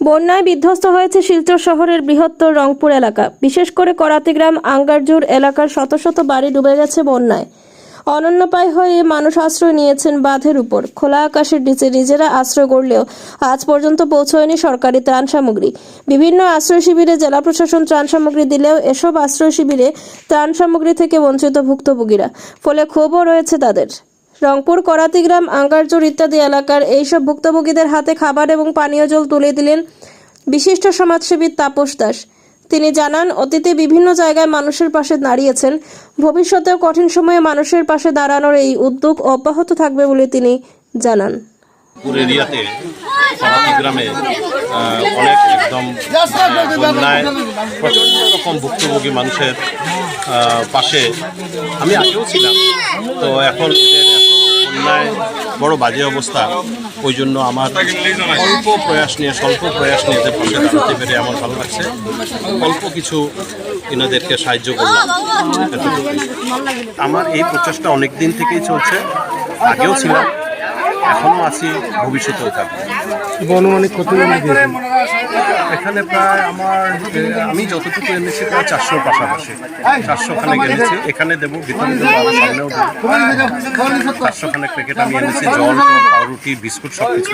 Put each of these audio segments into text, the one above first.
বন্যায় বিধ্বস্ত হয়েছে শিলচর শহরের বৃহত্তর রংপুর এলাকা। বিশেষ করে করাতিগ্রাম আঙ্গারজোর এলাকার শত শত বাড়ি ডুবে গেছে বন্যায়। অনন্যপায় হয়ে মানুষ আশ্রয় নিয়েছেন বাঁধের উপর। খোলা আকাশের নিচে নিজেরা আশ্রয় গড়লেও আজ পর্যন্ত পৌঁছয়নি সরকারি ত্রাণ সামগ্রী। বিভিন্ন আশ্রয় শিবিরে জেলা প্রশাসন ত্রাণ সামগ্রী দিলেও এসব আশ্রয় শিবিরে ত্রাণ সামগ্রী থেকে বঞ্চিত ভুক্তভোগীরা, ফলে ক্ষোভও রয়েছে তাদের। রংপুর, করাতিগ্রাম, আঙ্গারজোর ইত্যাদি এলাকার এইসব ভুক্তভোগীদের হাতে খাবার এবং পানীয় জল তুলে দিলেন বিশিষ্ট সমাজসেবী তাপস দাস। তিনি জানান, অতীতে বিভিন্ন জায়গায় মানুষের পাশে দাঁড়িয়েছেন, ভবিষ্যতেও কঠিন সময়ে মানুষের পাশে দাঁড়ানোর এই উদ্যোগ অব্যাহত থাকবে বলে তিনি জানান। এরিয়াতে করাতিগ্রামে অনেক একদম বন্যায় প্রচণ্ড রকম ভুক্তভোগী মানুষের পাশে আমি আগেও ছিলাম। তো এখন বন্যায় বড় বাজে অবস্থা, ওই জন্য আমার স্বল্প প্রয়াস নিয়ে এদের পাশে দাঁড়াতে পেরে আমার ভালো লাগছে। অল্প কিছু এনাদেরকে সাহায্য করলাম। আমার এই প্রচেষ্টা অনেক দিন থেকেই চলছে, আগেও ছিলাম, এখনও আছি, ভবিষ্যতেও থাকবে। অনুমানিক কত এখানে প্রায় আমি যতটুকু এনেছি প্রায় 400 পাশাপাশি, 400 খানেক এনেছি। এখানে দেবো, ভিতরে দেবো, আমার সামনেও দেবো। 400 খানেক প্যাকেট আমি এনেছি। জল, পাউরুটি, বিস্কুট সব কিছু।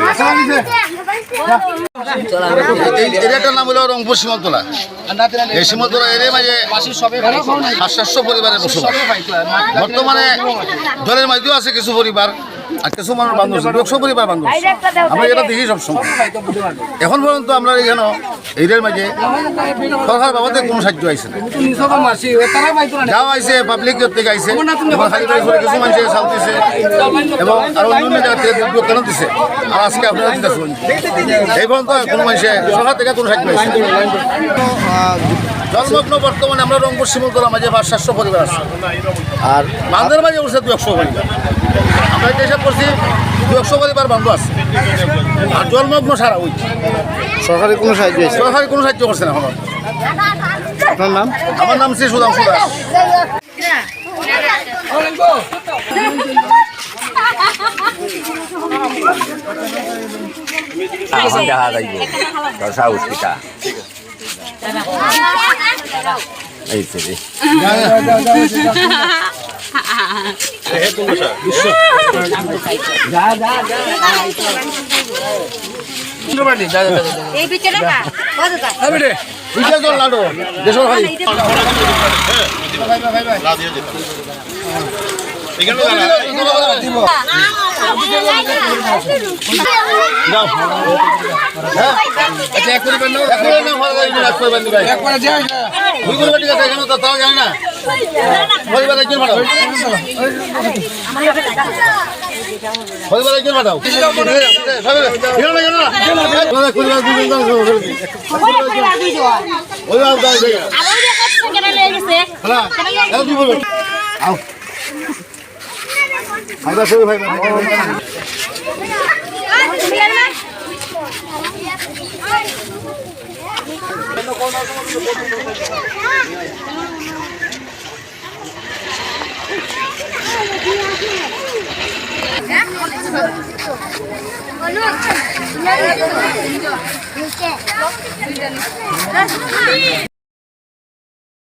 এরিয়াটার নাম হলো রংপুর সীমান্তলা। এই সীমান্তলা এরিয়ার মাঝে 700 পরিবারের বসবাস। বর্তমানে জলের মাঝেও আছে কিছু পরিবার, আর কিছু মানুষ বান্ধব, 200 পরিবার বান্ধব। আমরা এটা দেখি সবসময়। এখন পর্যন্ত আমরা এখানে এরিয়ার মাঝে সরকার বাবদে কোনো সাহায্য আইসে না। যাও আইসে পাবলিক থেকে আইসে, কিছু মানুষ চাল দিছে এবং আরো অন্য জায়গা থেকে কেন দিছে। আর আজকে আপনারা দিতে এই পর্যন্ত কোনো মানুষে সরকার থেকে কোনো সাহায্য আইসে। জন্মগ্ন বর্তমানে আমরা রংপুর সীমান্তলার মাঝে 700 পরিবার আছে, আর বান্ধের মাঝে উঠছে 200 পরিবার। আমরা হিসাব করছি 200 পরিবার বান্ধব আছে, আর জন্মগ্ন সারা ওই সরকারি কোনো সাহায্য করছে না। আপনার নাম? আমার নাম শ্রী সুধাংশু দাস।